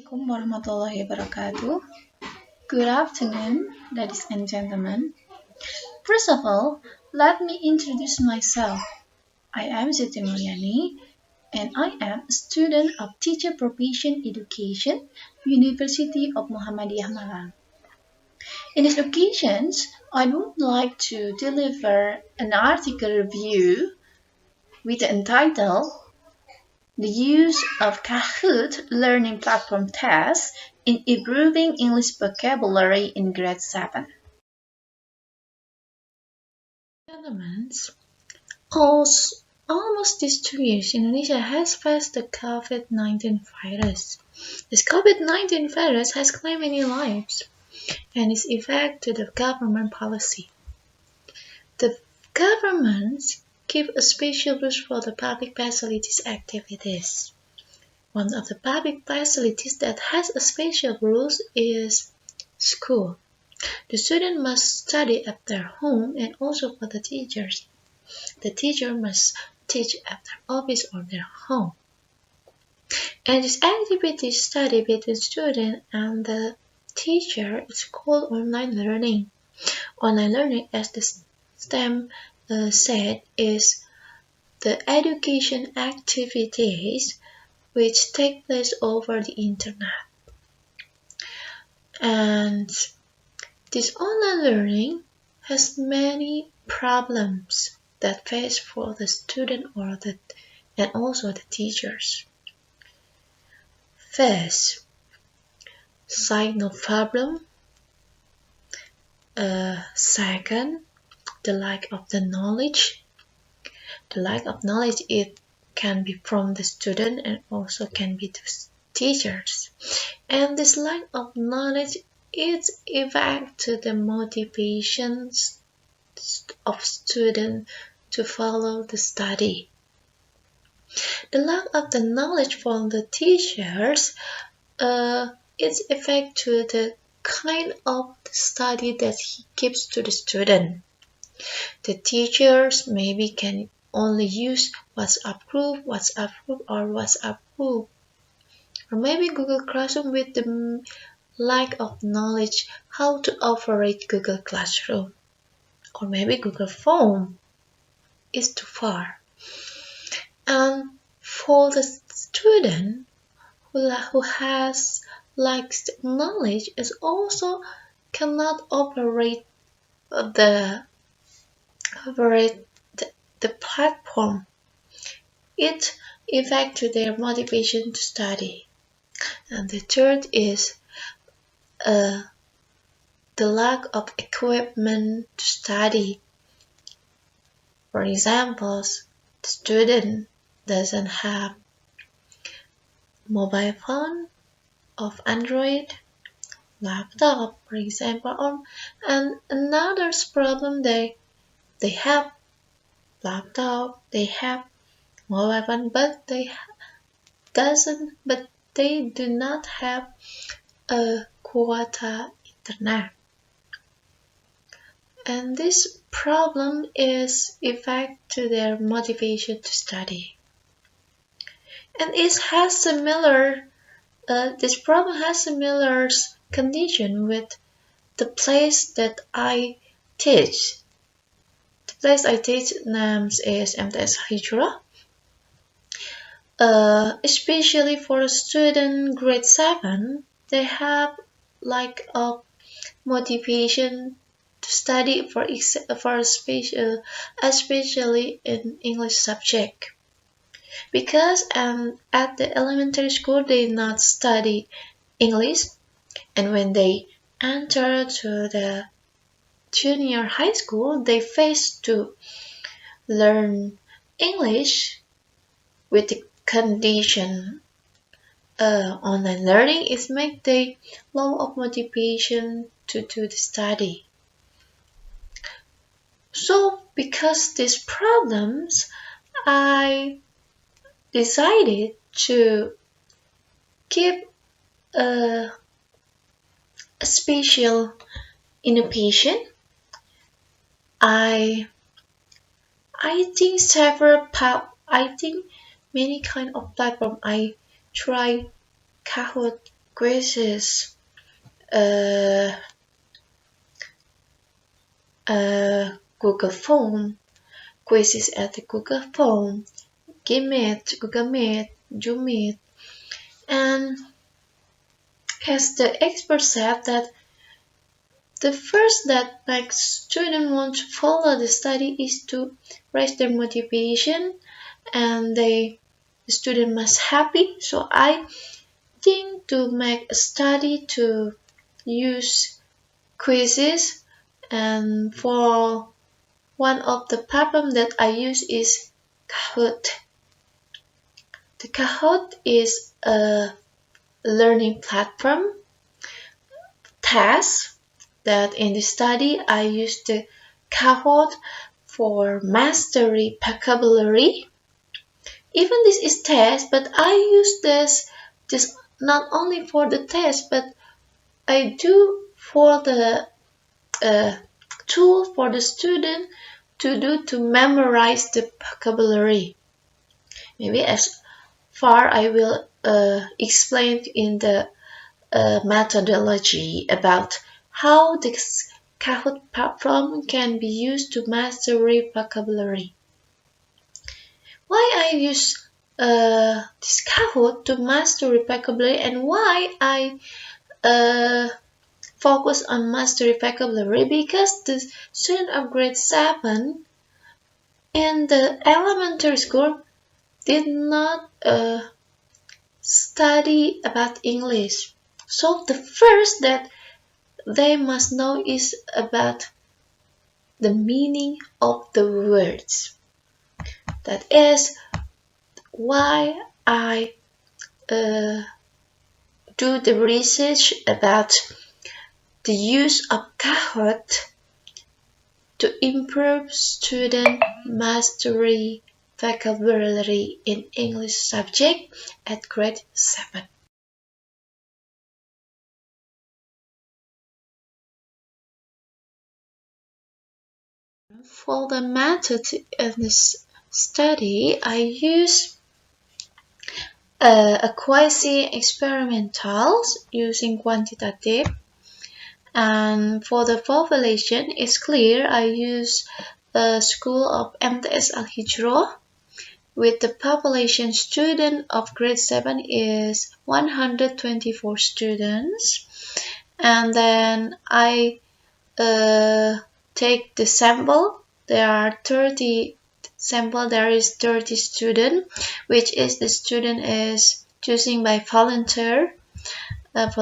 Assalamualaikum warahmatullahi wabarakatuh. Good afternoon, ladies and gentlemen. First of all, let me introduce myself. I am Siti Mulyani, and I am a student of Teacher Profession Education, University of Muhammadiyah Malang. In this occasion, I would like to deliver an article review with the title The Use of Kahoot Learning Platform Tests in Improving English Vocabulary in Grade 7. Gentlemen, almost these 2 years, Indonesia has faced the COVID-19 virus. This COVID-19 virus has claimed many lives and its effect to the government policy. The governments give a special boost for the public facilities activities. One of the public facilities that has a special rules is school. The student must study at their home, and also for the teachers. The teacher must teach at their office or their home. And this activity study between student and the teacher is called online learning. Online learning, as the STEM said, is the education activities which take place over the internet. And this online learning has many problems that face for the student and also the teachers. First, signal problem. Second, the lack of the knowledge. The lack of knowledge, it can be from the student and also can be the teachers. And this lack of knowledge is effect to the motivations of students to follow the study. The lack of the knowledge from the teachers is effect to the kind of study that he gives to the student. The teachers maybe can only use WhatsApp group, or maybe Google Classroom with the lack of knowledge how to operate Google Classroom, or maybe Google Form is too far. And for the student who has lacks knowledge, is also cannot operate the platform. It affects their motivation to study. And the third is the lack of equipment to study. For example, the student doesn't have mobile phone of Android, laptop, for example, and another problem they have laptop, they have mobile phone, but they do not have a quota internet. And this problem is effect to their motivation to study. And it has similar. This problem has similar condition with the place that I teach. The place I teach names is MTS Hijrah. Especially for student grade 7, they have lack of motivation to study especially in English subject. Because at the elementary school they not study English, and when they enter to the junior high school they face to learn English with the condition online learning is make the low of motivation to do the study. So because these problems, I decided to give a special innovation. I think many kind of platform. I try Kahoot quizzes, Google Form, quizzes at the Google Form, Gmeet, Google Meet, Zoom Meet, and as the expert said that the first that makes students want to follow the study is to raise their motivation and the student must happy. So I think to make a study to use quizzes, and for one of the platform that I use is Kahoot. The Kahoot is a learning platform task that in the study I use the Kahoot for mastery vocabulary. Even this is test, but I use this not only for the test, but I do for the tool for the student to memorize the vocabulary. Maybe as far I will explain in the methodology about how this Kahoot platform can be used to master vocabulary. Why I use this Kahoot to master vocabulary, and why I focus on mastery vocabulary, because the student of grade 7 in the elementary school did not study about English. So the first that they must know is about the meaning of the words. That is why I do the research about the use of Kahoot to improve student mastery vocabulary in English subject at grade 7. For the method in this study, I use a quasi-experimentals using quantitative, and for the population, it's clear I use a school of MTS Al Hijro with the population student of grade 7 is 124 students, and then I take the sample. There are 30 sample. There is 30 student, which is the student is choosing by voluntary. I'm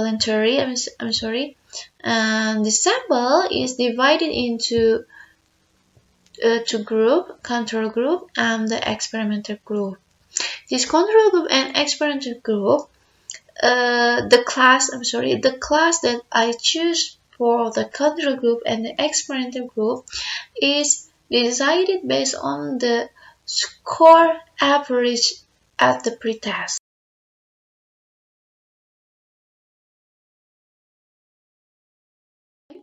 sorry. And the sample is divided into two group, control group and the experimental group. This control group and experimental group, the class that I choose for the control group and the experimental group is decided based on the score average at the pretest.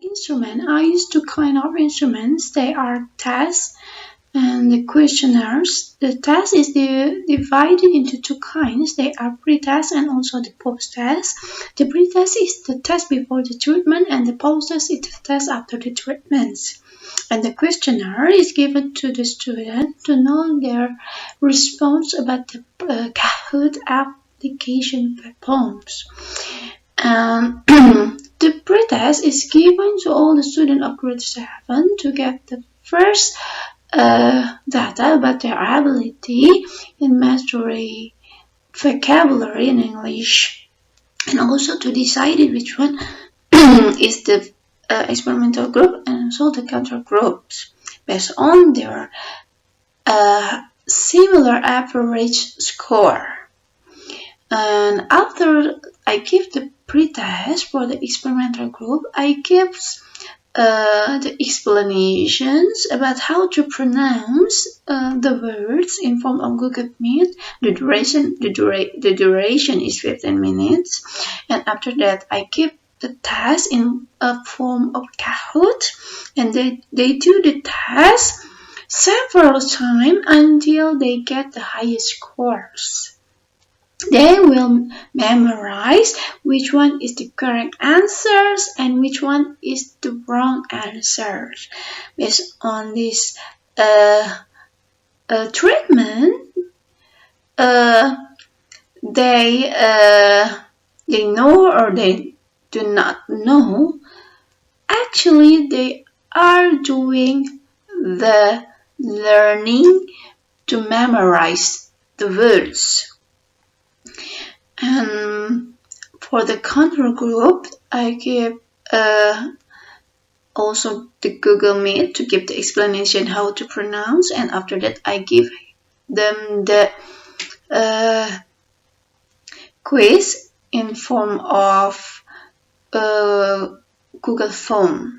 Instrument, I use two kind of instruments. They are tests and the questionnaires. The test is divided into two kinds. They are pre-test and also the post-test. The pre-test is the test before the treatment, and the post-test is the test after the treatments. And the questionnaire is given to the student to know their response about the Kahoot application platforms. The pre-test is given to all the students of grade 7 to get the first data about their ability in mastery vocabulary in English, and also to decide which one is the experimental group and also the control groups based on their similar average score. And after I give the pre-test for the experimental group, I give the explanations about how to pronounce the words in form of Google Meet. The duration is 15 minutes, and after that I give the test in a form of Kahoot, and they do the test several times until they get the highest scores. They will memorize which one is the correct answers and which one is the wrong answers. Based on this treatment, uh, they they know or they do not know. Actually, they are doing the learning to memorize the words. And for the control group, I give also the Google Meet to give the explanation how to pronounce, and after that I give them the uh, quiz in form of Google Form.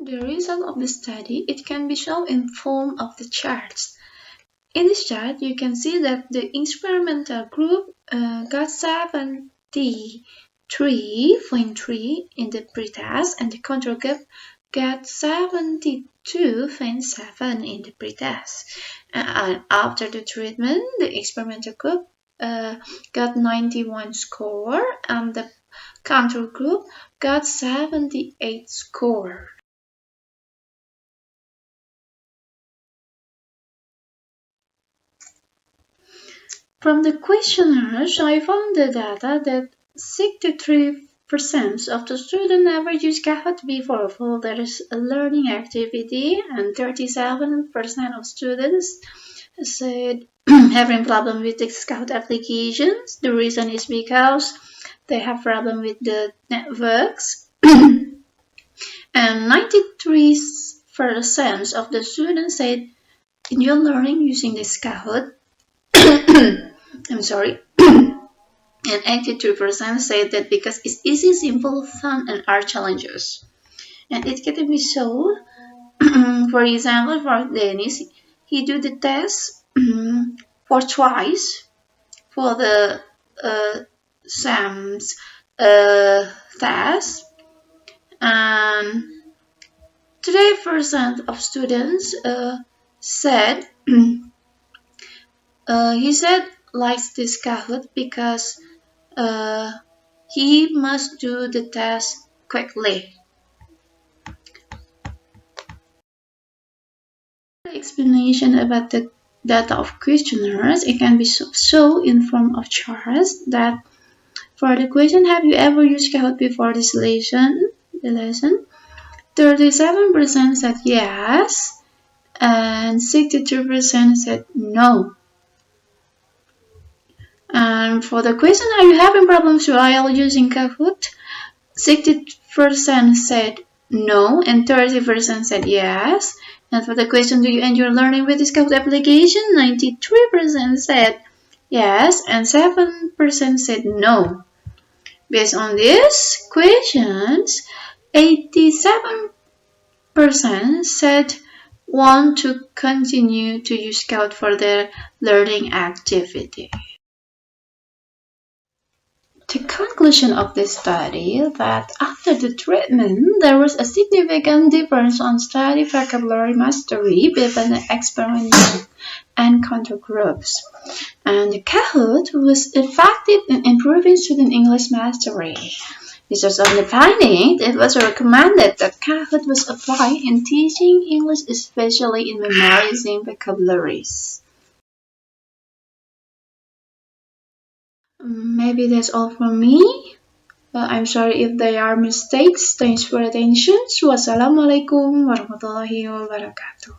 The result of the study, it can be shown in form of the charts. In this chart, you can see that the experimental group got 73.3 in the pretest, and the control group got 72.7 in the pretest. And after the treatment, the experimental group got 91 score, and the control group got 78 score. From the questionnaires, I found the data that 63% of the students never use Kahoot before for their learning activity, and 37% of students said having problem with the Kahoot applications. The reason is because they have problem with the networks, and 93% of the students said enjoy learning using this Kahoot. I'm sorry. And 82% say that because it's easy, simple, fun, and art challenges. And it can be so. For example, for Dennis, he do the test for twice for the SAM's test, and 3% of students said he said likes this Kahoot because he must do the test quickly. The explanation about the data of questionnaires, it can be so in form of charts that for the question, have you ever used Kahoot before this lesson? 37% said yes, and 62% said no. And for the question, are you having problems while using Kahoot? 60% said no, and 30% said yes. And for the question, do you enjoy learning with this Kahoot application? 93% said yes, and 7% said no. Based on these questions, 87% said want to continue to use Kahoot for their learning activity. The conclusion of this study that after the treatment, there was a significant difference on study vocabulary mastery between the experimental and control groups. And the Kahoot was effective in improving student English mastery. Based on the finding, it was recommended that Kahoot was applied in teaching English, especially in memorizing vocabularies. Maybe that's all from me. I'm sorry if there are mistakes. Thanks for attention. Wassalamualaikum warahmatullahi wabarakatuh.